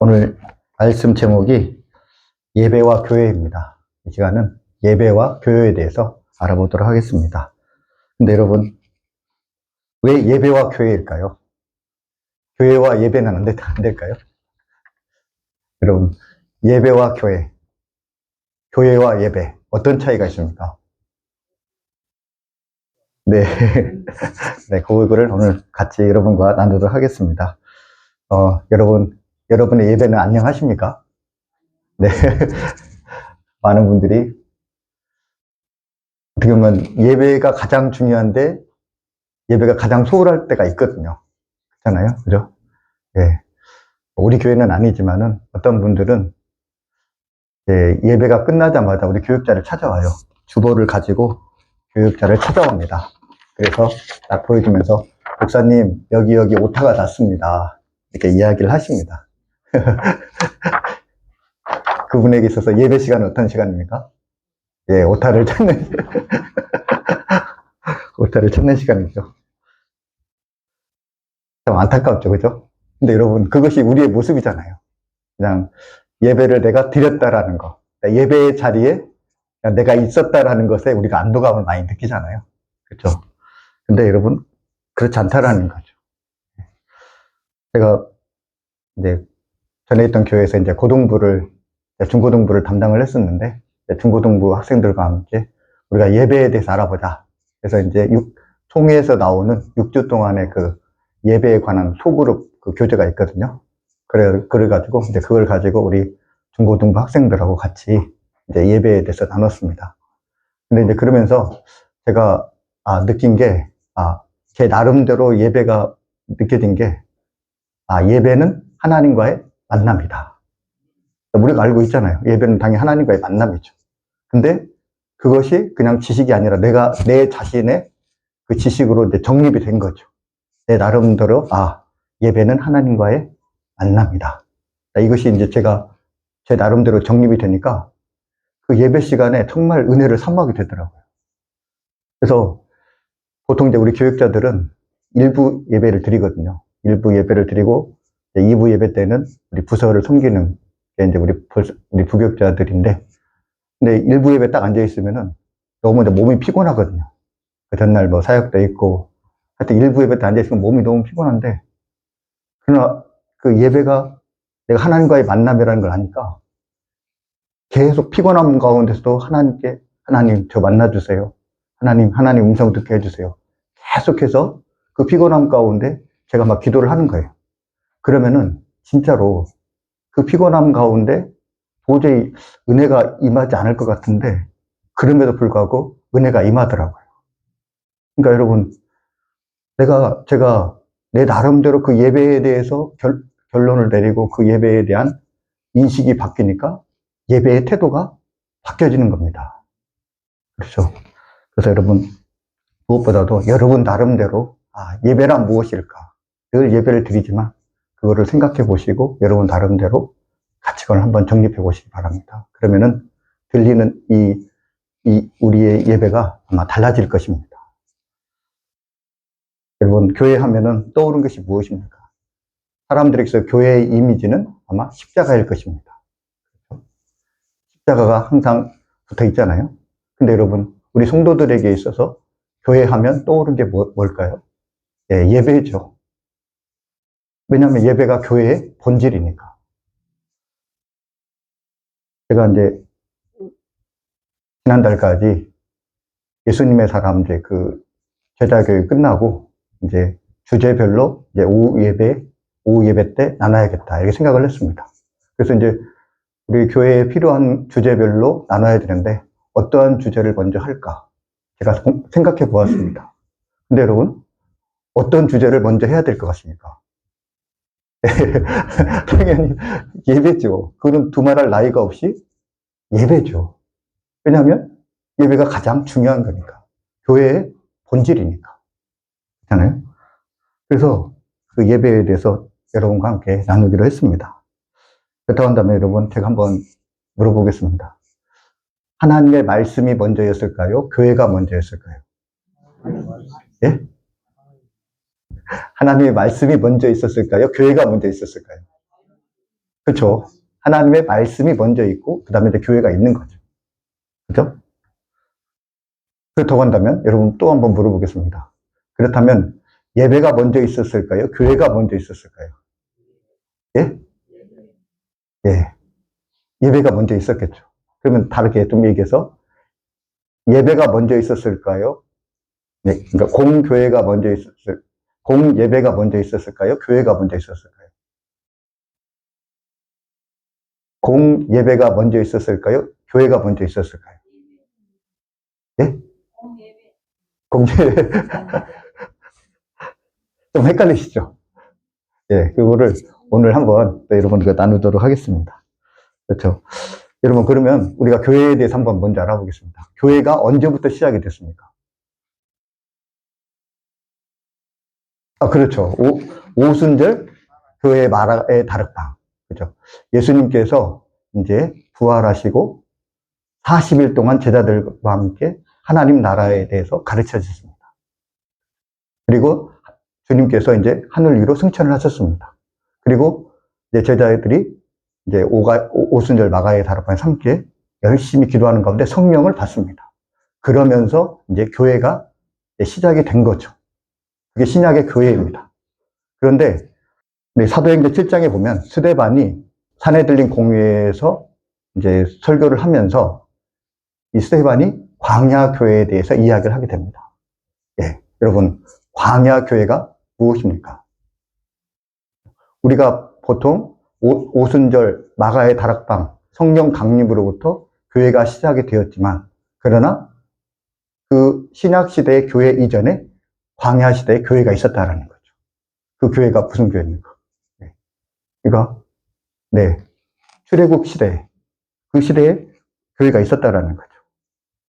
오늘 말씀 제목이 예배와 교회입니다. 이 시간은 예배와 교회에 대해서 알아보도록 하겠습니다. 근데 여러분, 왜 예배와 교회일까요? 교회와 예배는 안 될까요? 여러분, 예배와 교회, 교회와 예배, 어떤 차이가 있습니까? 네. 네, 그거를 오늘 같이 여러분과 나누도록 하겠습니다. 여러분의 예배는 안녕하십니까? 네. 많은 분들이 어떻게 보면 예배가 가장 중요한데 예배가 가장 소홀할 때가 있거든요. 그렇잖아요. 그죠? 예. 우리 교회는 아니지만은 어떤 분들은 예배가 끝나자마자 우리 교육자를 찾아와요. 주보를 가지고 교육자를 찾아옵니다. 그래서 딱 보여주면서 목사님 여기 오타가 났습니다. 이렇게 이야기를 하십니다. 그분에게 있어서 예배 시간은 어떤 시간입니까? 예, 오타를 찾는 오타를 찾는 시간이죠. 참 안타깝죠, 그죠? 근데 여러분, 그것이 우리의 모습이잖아요. 그냥 예배를 내가 드렸다라는 거. 예배의 자리에 내가 있었다라는 것에 우리가 안도감을 많이 느끼잖아요. 그렇죠? 근데 여러분, 그렇지 않다라는 거죠. 제가 이제 전에 있던 교회에서 이제 중고등부를 담당을 했었는데, 중고등부 학생들과 함께 우리가 예배에 대해서 알아보자. 그래서 이제 총회에서 나오는 6주 동안의 그 예배에 관한 소그룹 그 교재가 있거든요. 그래가지고 이제 그걸 가지고 우리 중고등부 학생들하고 같이 이제 예배에 대해서 나눴습니다. 근데 이제 그러면서 제가 느낀 게, 제 나름대로 예배가 느껴진 게, 예배는 하나님과의 만남이다. 우리가 알고 있잖아요. 예배는 당연히 하나님과의 만남이죠. 근데 그것이 그냥 지식이 아니라 내 자신의 그 지식으로 이제 정립이 된 거죠. 내 나름대로, 예배는 하나님과의 만남이다. 이것이 이제 제 나름대로 정립이 되니까 그 예배 시간에 정말 은혜를 삼하게 되더라고요. 그래서 보통 이제 우리 교육자들은 일부 예배를 드리거든요. 일부 예배를 드리고 2부 예배 때는 우리 부서를 섬기는 게 이제 우리 부교육자들인데, 근데 일부 예배 딱 앉아 있으면은 너무 이제 몸이 피곤하거든요. 그 전날 뭐 사역도 있고, 하여튼 일부 예배 때 앉아 있으면 몸이 너무 피곤한데, 그러나 그 예배가 내가 하나님과의 만남이라는 걸 아니까 계속 피곤함 가운데서도 하나님 저 만나주세요. 하나님 음성 듣게 해주세요. 계속해서 그 피곤함 가운데 제가 막 기도를 하는 거예요. 그러면은 진짜로 그 피곤함 가운데 도저히 은혜가 임하지 않을 것 같은데 그럼에도 불구하고 은혜가 임하더라고요. 그러니까 여러분, 제가 내 나름대로 그 예배에 대해서 결론을 내리고 그 예배에 대한 인식이 바뀌니까 예배의 태도가 바뀌어지는 겁니다. 그렇죠? 그래서 여러분, 무엇보다도 여러분 나름대로 예배란 무엇일까? 늘 예배를 드리지만 그거를 생각해 보시고 여러분 나름대로 가치관을 한번 정립해 보시기 바랍니다. 그러면은 들리는 우리의 예배가 아마 달라질 것입니다. 여러분, 교회 하면은 떠오르는 것이 무엇입니까? 사람들에게서 교회의 이미지는 아마 십자가일 것입니다. 십자가가 항상 붙어 있잖아요. 근데 여러분, 우리 성도들에게 있어서 교회 하면 떠오르는 게 뭘까요? 예배죠. 왜냐하면 예배가 교회의 본질이니까. 제가 이제 지난달까지 예수님의 사람 그 제자교육 끝나고 이제 주제별로 이제 오후 예배 때 나눠야겠다 이렇게 생각을 했습니다. 그래서 이제 우리 교회에 필요한 주제별로 나눠야 되는데 어떠한 주제를 먼저 할까 제가 생각해 보았습니다. 근데 여러분, 어떤 주제를 먼저 해야 될 것 같습니까? 당연히 예배죠. 그건 두말할 나이가 없이 예배죠. 왜냐하면 예배가 가장 중요한 거니까. 교회의 본질이니까. 그렇잖아요? 그래서 그 예배에 대해서 여러분과 함께 나누기로 했습니다. 그렇다고 한다면 여러분, 제가 한번 물어보겠습니다. 하나님의 말씀이 먼저였을까요? 교회가 먼저였을까요? 예? 하나님의 말씀이 먼저 있었을까요? 교회가 먼저 있었을까요? 그렇죠. 하나님의 말씀이 먼저 있고 그 다음에 이제 교회가 있는 거죠. 그죠? 그렇다고 한다면 여러분 또 한번 물어보겠습니다. 그렇다면 예배가 먼저 있었을까요? 교회가 먼저 있었을까요? 예? 예. 예배가 먼저 있었겠죠. 그러면 다르게 좀 얘기해서 예배가 먼저 있었을까요? 네. 그러니까 공교회가 먼저 공예배가 먼저 있었을까요? 교회가 먼저 있었을까요? 공예배가 먼저 있었을까요? 교회가 먼저 있었을까요? 예? 공예배. 좀 헷갈리시죠? 예, 그거를 오늘 한번 여러분 나누도록 하겠습니다. 그렇죠. 여러분, 그러면 우리가 교회에 대해서 한번 먼저 알아보겠습니다. 교회가 언제부터 시작이 됐습니까? 아, 그렇죠. 오순절 교회 마라의 다락방. 그죠. 예수님께서 이제 부활하시고 40일 동안 제자들과 함께 하나님 나라에 대해서 가르쳐 주셨습니다. 그리고 주님께서 이제 하늘 위로 승천을 하셨습니다. 그리고 이제 제자들이 이제 오순절 마가의 다락방에 함께 열심히 기도하는 가운데 성령을 받습니다. 그러면서 이제 교회가 시작이 된 거죠. 그게 신약의 교회입니다. 그런데 사도행전 7장에 보면 스데반이 산헤들린 공회에서 이제 설교를 하면서 이 스데반이 광야 교회에 대해서 이야기를 하게 됩니다. 예, 여러분, 광야 교회가 무엇입니까? 우리가 보통 오순절 마가의 다락방 성령 강림으로부터 교회가 시작이 되었지만, 그러나 그 신약 시대의 교회 이전에 광야 시대의 교회가 있었다라는 거죠. 그 교회가 무슨 교회입니까? 네. 그러니까 출애굽 시대, 그 시대에 교회가 있었다라는 거죠.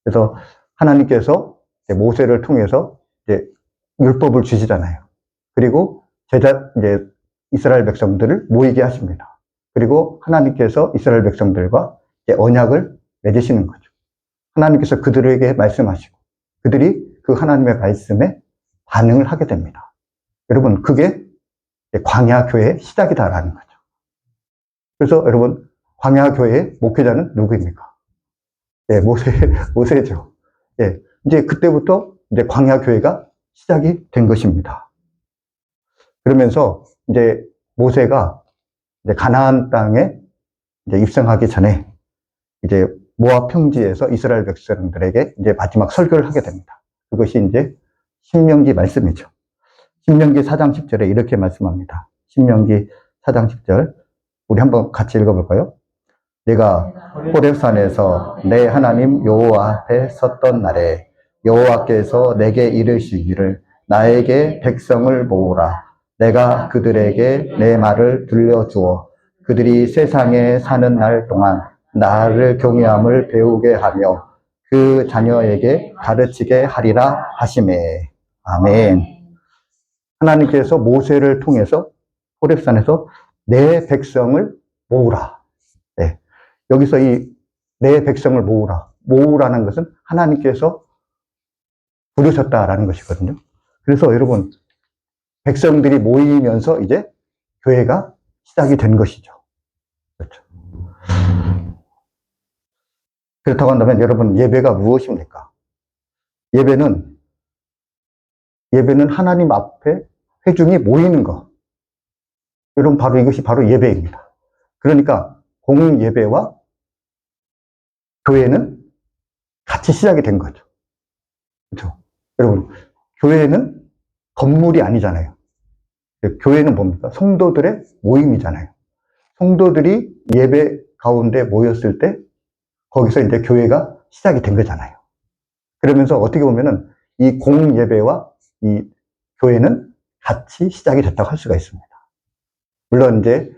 그래서 하나님께서 모세를 통해서 이제 율법을 주시잖아요. 그리고 이제 이스라엘 백성들을 모이게 하십니다. 그리고 하나님께서 이스라엘 백성들과 이제 언약을 맺으시는 거죠. 하나님께서 그들에게 말씀하시고 그들이 그 하나님의 말씀에 반응을 하게 됩니다. 여러분, 그게 광야 교회의 시작이다라는 거죠. 그래서 여러분, 광야 교회의 목회자는 누구입니까? 예, 모세죠. 예, 이제 그때부터 이제 광야 교회가 시작이 된 것입니다. 그러면서 이제 모세가 이제 가나안 땅에 이제 입성하기 전에 이제 모압 평지에서 이스라엘 백성들에게 이제 마지막 설교를 하게 됩니다. 그것이 이제 신명기 말씀이죠. 신명기 4장 10절에 이렇게 말씀합니다. 신명기 4장 10절. 우리 한번 같이 읽어볼까요? 내가 호렙산에서 내 하나님 여호와 앞에 섰던 날에 여호와께서 내게 이르시기를 나에게 백성을 모으라. 내가 그들에게 내 말을 들려주어 그들이 세상에 사는 날 동안 나를 경외함을 배우게 하며 그 자녀에게 가르치게 하리라 하시매. 아멘. 하나님께서 모세를 통해서 호렙산에서 내 백성을 모으라. 네. 여기서 이 내 백성을 모으라는 것은 하나님께서 부르셨다라는 것이거든요. 그래서 여러분, 백성들이 모이면서 이제 교회가 시작이 된 것이죠. 그렇죠. 그렇다고 한다면 여러분, 예배가 무엇입니까? 예배는 하나님 앞에 회중이 모이는 것. 여러분, 바로 이것이 바로 예배입니다. 그러니까 공예배와 교회는 같이 시작이 된 거죠. 그렇죠? 여러분, 교회는 건물이 아니잖아요. 교회는 뭡니까? 성도들의 모임이잖아요. 성도들이 예배 가운데 모였을 때 거기서 이제 교회가 시작이 된 거잖아요. 그러면서 어떻게 보면은 이 공예배와 이 교회는 같이 시작이 됐다고 할 수가 있습니다. 물론 이제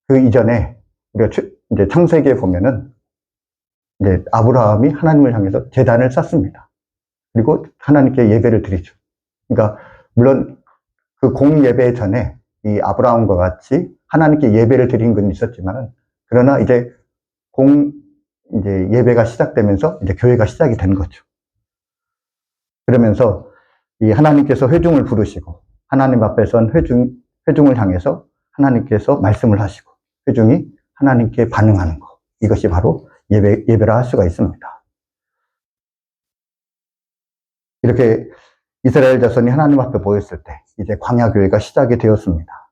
그 이전에 우리가 이제 창세기에 보면은 이제 아브라함이 하나님을 향해서 제단을 쌓습니다. 그리고 하나님께 예배를 드리죠. 그러니까 물론 그 공예배 전에 이 아브라함과 같이 하나님께 예배를 드린 건 있었지만은 그러나 이제 이제 예배가 시작되면서 이제 교회가 시작이 된 거죠. 그러면서 이 하나님께서 회중을 부르시고 하나님 앞에 선 회중을 향해서 하나님께서 말씀을 하시고 회중이 하나님께 반응하는 것. 이것이 바로 예배라 할 수가 있습니다. 이렇게 이스라엘 자손이 하나님 앞에 모였을 때 이제 광야 교회가 시작이 되었습니다.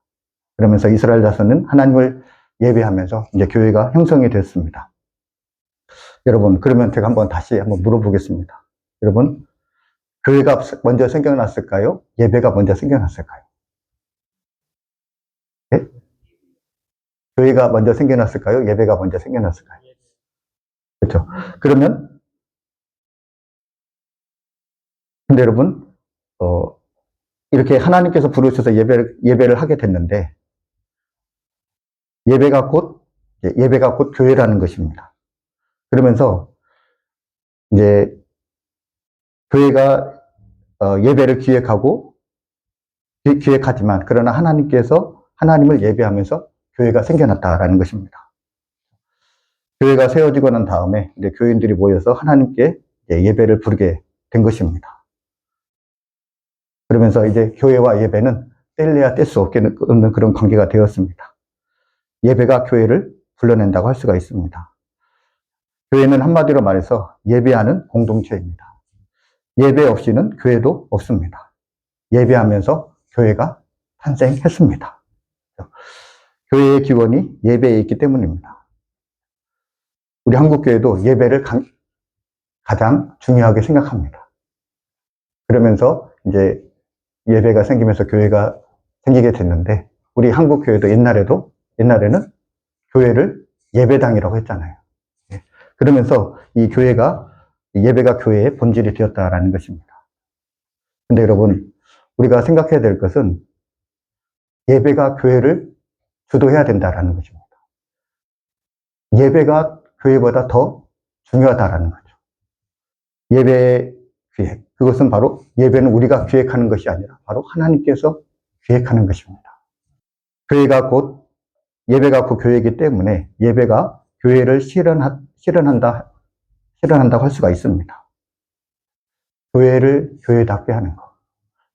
그러면서 이스라엘 자손은 하나님을 예배하면서 이제 교회가 형성이 됐습니다. 여러분, 그러면 제가 다시 한번 물어보겠습니다. 여러분, 교회가 먼저 생겨났을까요? 예배가 먼저 생겨났을까요? 네? 교회가 먼저 생겨났을까요? 예배가 먼저 생겨났을까요? 그렇죠. 그러면 근데 여러분, 이렇게 하나님께서 부르셔서 예배를 하게 됐는데 예배가 곧 교회라는 것입니다. 그러면서 이제 교회가 예배를 기획하지만 그러나 하나님께서 하나님을 예배하면서 교회가 생겨났다라는 것입니다. 교회가 세워지고 난 다음에 이제 교인들이 모여서 하나님께 예배를 부르게 된 것입니다. 그러면서 이제 교회와 예배는 뗄래야 뗄 수 없는 그런 관계가 되었습니다. 예배가 교회를 불러낸다고 할 수가 있습니다. 교회는 한마디로 말해서 예배하는 공동체입니다. 예배 없이는 교회도 없습니다. 예배하면서 교회가 탄생했습니다. 교회의 기원이 예배에 있기 때문입니다. 우리 한국교회도 예배를 가장 중요하게 생각합니다. 그러면서 이제 예배가 생기면서 교회가 생기게 됐는데 우리 한국교회도 옛날에는 교회를 예배당이라고 했잖아요. 그러면서 이 예배가 교회의 본질이 되었다라는 것입니다. 근데 여러분, 우리가 생각해야 될 것은 예배가 교회를 주도해야 된다라는 것입니다. 예배가 교회보다 더 중요하다라는 거죠. 예배의 기획. 그것은 바로 예배는 우리가 기획하는 것이 아니라 바로 하나님께서 기획하는 것입니다. 예배가 곧 교회이기 때문에 예배가 교회를 실현한다고 할 수가 있습니다. 교회를 교회답게 하는 것,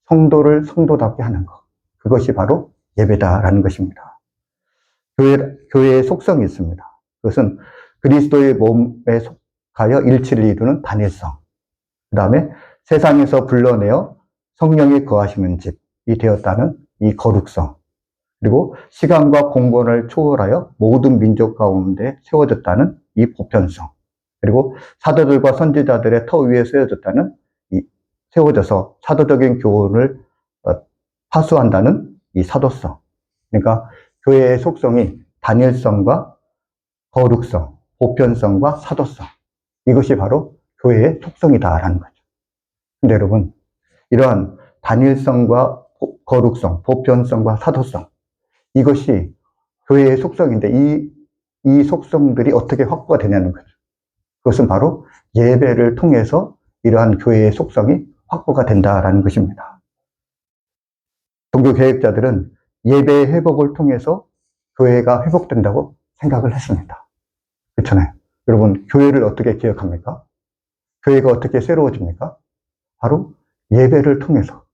성도를 성도답게 하는 것, 그것이 바로 예배다라는 것입니다. 교회의 속성이 있습니다. 그것은 그리스도의 몸에 속하여 일치를 이루는 단일성, 그 다음에 세상에서 불러내어 성령이 거하시는 집이 되었다는 이 거룩성, 그리고 시간과 공간을 초월하여 모든 민족 가운데 세워졌다는 이 보편성, 그리고 사도들과 선지자들의 터 위에 세워져서 사도적인 교훈을 파수한다는 이 사도성. 그러니까 교회의 속성이 단일성과 거룩성, 보편성과 사도성. 이것이 바로 교회의 속성이다라는 거죠. 근데 여러분, 이러한 단일성과 거룩성, 보편성과 사도성, 이것이 교회의 속성인데 이 속성들이 어떻게 확보가 되냐는 거죠. 그것은 바로 예배를 통해서 이러한 교회의 속성이 확보가 된다라는 것입니다. 종교 개혁자들은 예배의 회복을 통해서 교회가 회복된다고 생각을 했습니다. 그렇잖아요. 여러분, 교회를 어떻게 기억합니까? 교회가 어떻게 새로워집니까? 바로 예배를 통해서.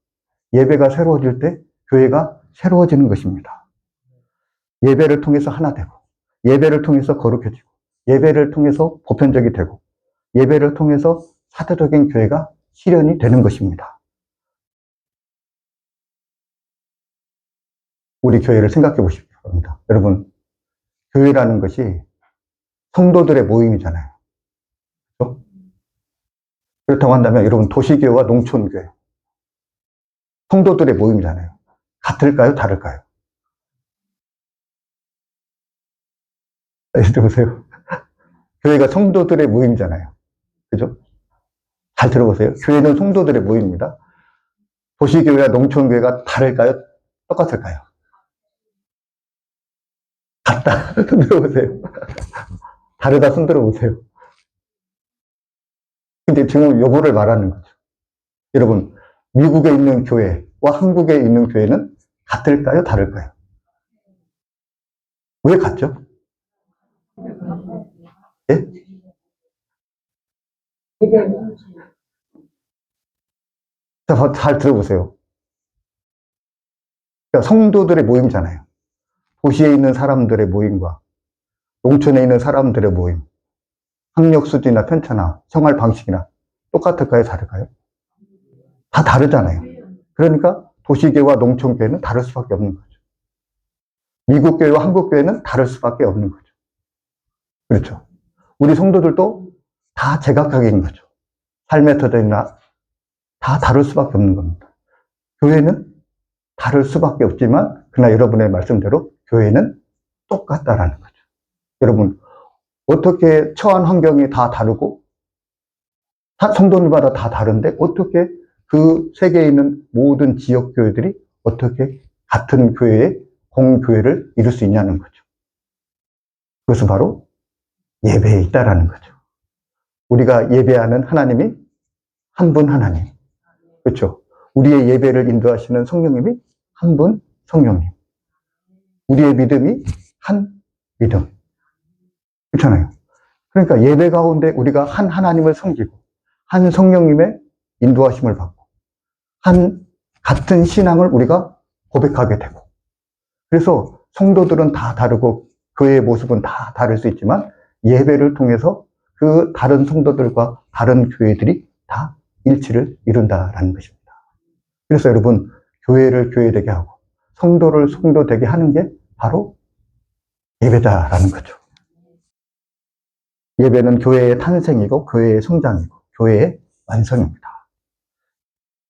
예배가 새로워질 때 교회가 새로워지는 것입니다. 예배를 통해서 하나 되고, 예배를 통해서 거룩해지고, 예배를 통해서 보편적이 되고, 예배를 통해서 사도적인 교회가 실현이 되는 것입니다. 우리 교회를 생각해 보십시오. 여러분, 교회라는 것이 성도들의 모임이잖아요. 그렇죠? 그렇다고 한다면 여러분, 도시교회와 농촌교회, 성도들의 모임이잖아요. 같을까요? 다를까요? 들어보세요. 교회가 성도들의 모임이잖아요. 그죠? 잘 들어보세요. 교회는 성도들의 모임입니다. 도시교회와 농촌교회가 다를까요? 똑같을까요? 같다. 손 들어보세요. 다르다 손 들어보세요. 근데 지금 요거를 말하는 거죠. 여러분, 미국에 있는 교회와 한국에 있는 교회는 같을까요? 다를까요? 왜 같죠? 예? 잘 들어보세요. 그러니까 성도들의 모임이잖아요. 도시에 있는 사람들의 모임과 농촌에 있는 사람들의 모임, 학력 수준이나 편차나 생활 방식이나 똑같을까요? 다를까요? 다 다르잖아요. 그러니까 도시교회와 농촌교회는 다를 수밖에 없는 거죠. 미국 교회와 한국 교회는 다를 수밖에 없는 거죠. 그렇죠. 우리 성도들도 다 제각각인 거죠. 삶의 터전이나 다 다를 수밖에 없는 겁니다. 교회는 다를 수밖에 없지만 그러나 여러분의 말씀대로 교회는 똑같다라는 거죠. 여러분 어떻게 처한 환경이 다 다르고 성도들마다 다 다른데 어떻게 그 세계에 있는 모든 지역 교회들이 어떻게 같은 교회의 공교회를 이룰 수 있냐는 거죠. 그것은 바로 예배에 있다라는 거죠. 우리가 예배하는 하나님이 한 분 하나님. 그렇죠. 우리의 예배를 인도하시는 성령님이 한 분 성령님. 우리의 믿음이 한 믿음. 그렇잖아요. 그러니까 예배 가운데 우리가 한 하나님을 섬기고 한 성령님의 인도하심을 받고 한 같은 신앙을 우리가 고백하게 되고 그래서 성도들은 다 다르고 교회의 모습은 다 다를 수 있지만 예배를 통해서 그 다른 성도들과 다른 교회들이 다 일치를 이룬다라는 것입니다. 그래서 여러분 교회를 교회되게 하고 성도를 성도되게 하는 게 바로 예배다라는 거죠. 예배는 교회의 탄생이고 교회의 성장이고 교회의 완성입니다.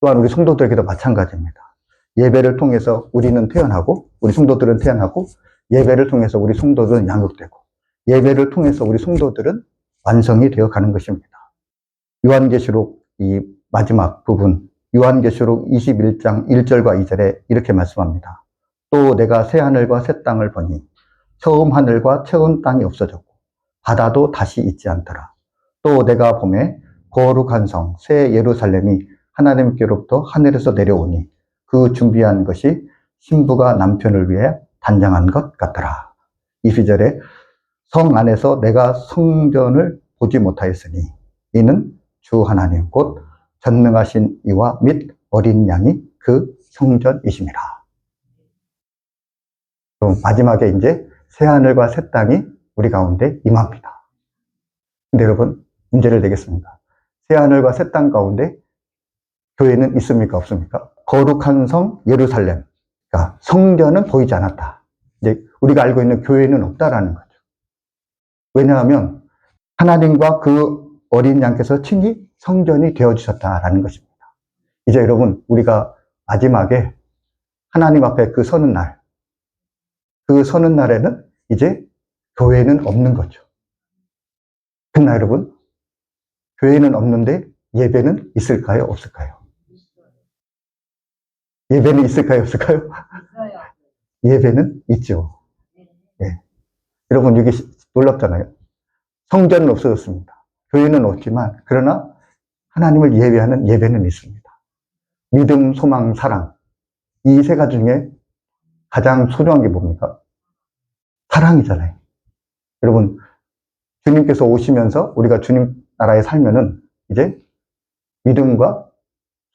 또한 우리 성도들에게도 마찬가지입니다. 예배를 통해서 우리는 태어나고 우리 성도들은 태어나고 예배를 통해서 우리 성도들은 양육되고 예배를 통해서 우리 성도들은 완성이 되어 가는 것입니다. 요한계시록 이 마지막 부분 요한계시록 21장 1절과 2절에 이렇게 말씀합니다. 또 내가 새 하늘과 새 땅을 보니 처음 하늘과 처음 땅이 없어졌고 바다도 다시 있지 않더라. 또 내가 보매 거룩한 성 새 예루살렘이 하나님께로부터 하늘에서 내려오니 그 준비한 것이 신부가 남편을 위해 단장한 것 같더라. 22절에 성 안에서 내가 성전을 보지 못하였으니 이는 주 하나님 곧 전능하신 이와 및 어린 양이 그 성전이심이라. 그럼 마지막에 이제 새 하늘과 새 땅이 우리 가운데 임합니다. 근데 여러분 문제를 내겠습니다. 새 하늘과 새 땅 가운데 교회는 있습니까? 없습니까? 거룩한 성 예루살렘. 그러니까 성전은 보이지 않았다. 이제 우리가 알고 있는 교회는 없다라는 거죠. 왜냐하면 하나님과 그 어린 양께서 친히 성전이 되어주셨다라는 것입니다. 이제 여러분 우리가 마지막에 하나님 앞에 그 서는 날, 그 서는 날에는 이제 교회는 없는 거죠. 그러나 여러분 교회는 없는데 예배는 있을까요? 없을까요? 예배는 있을까요? 없을까요? 예배는 있죠. 네. 여러분 이게 놀랍잖아요. 성전은 없어졌습니다. 교회는 없지만 그러나 하나님을 예배하는 예배는 있습니다. 믿음, 소망, 사랑 이 세 가지 중에 가장 소중한 게 뭡니까? 사랑이잖아요. 여러분 주님께서 오시면서 우리가 주님 나라에 살면은 이제 믿음과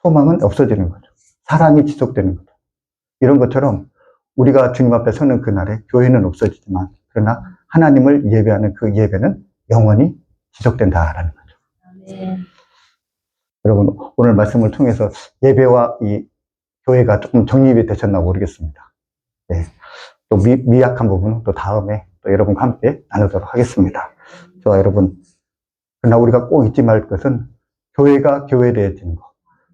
소망은 없어지는 거죠. 사랑이 지속되는 거죠. 이런 것처럼 우리가 주님 앞에 서는 그날에 교회는 없어지지만 그러나 하나님을 예배하는 그 예배는 영원히 지속된다라는 거죠. 네. 여러분 오늘 말씀을 통해서 예배와 이 교회가 조금 정립이 되셨나 모르겠습니다. 네. 또 미약한 부분은 또 다음에 또 여러분과 함께 나누도록 하겠습니다. 저와 여러분 그러나 우리가 꼭 잊지 말 것은 교회가 교회되어지는 것,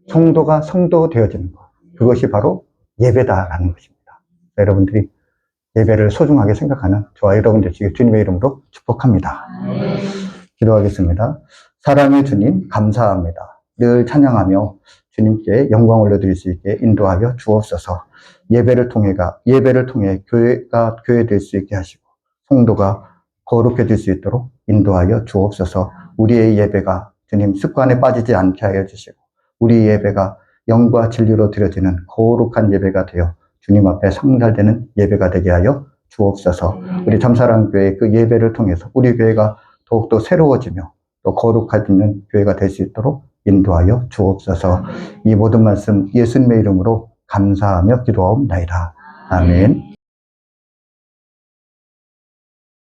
성도가 성도 되어지는 것, 그것이 바로 예배다라는 것입니다. 여러분들이 예배를 소중하게 생각하는 저와 여러분들 지금 주님의 이름으로 축복합니다. 기도하겠습니다. 사랑의 주님 감사합니다. 늘 찬양하며 주님께 영광 올려드릴 수 있게 인도하여 주옵소서. 예배를 통해 교회가 교회될 수 있게 하시고 성도가 거룩해질 수 있도록 인도하여 주옵소서. 우리의 예배가 주님 습관에 빠지지 않게 하여 주시고 우리 예배가 영과 진리로 드려지는 거룩한 예배가 되어 주님 앞에 상달되는 예배가 되게 하여 주옵소서. 우리 참사랑교회 그 예배를 통해서 우리 교회가 더욱더 새로워지며 또 거룩해지는 교회가 될 수 있도록 인도하여 주옵소서. 이 모든 말씀 예수님의 이름으로 감사하며 기도하옵나이다. 아멘.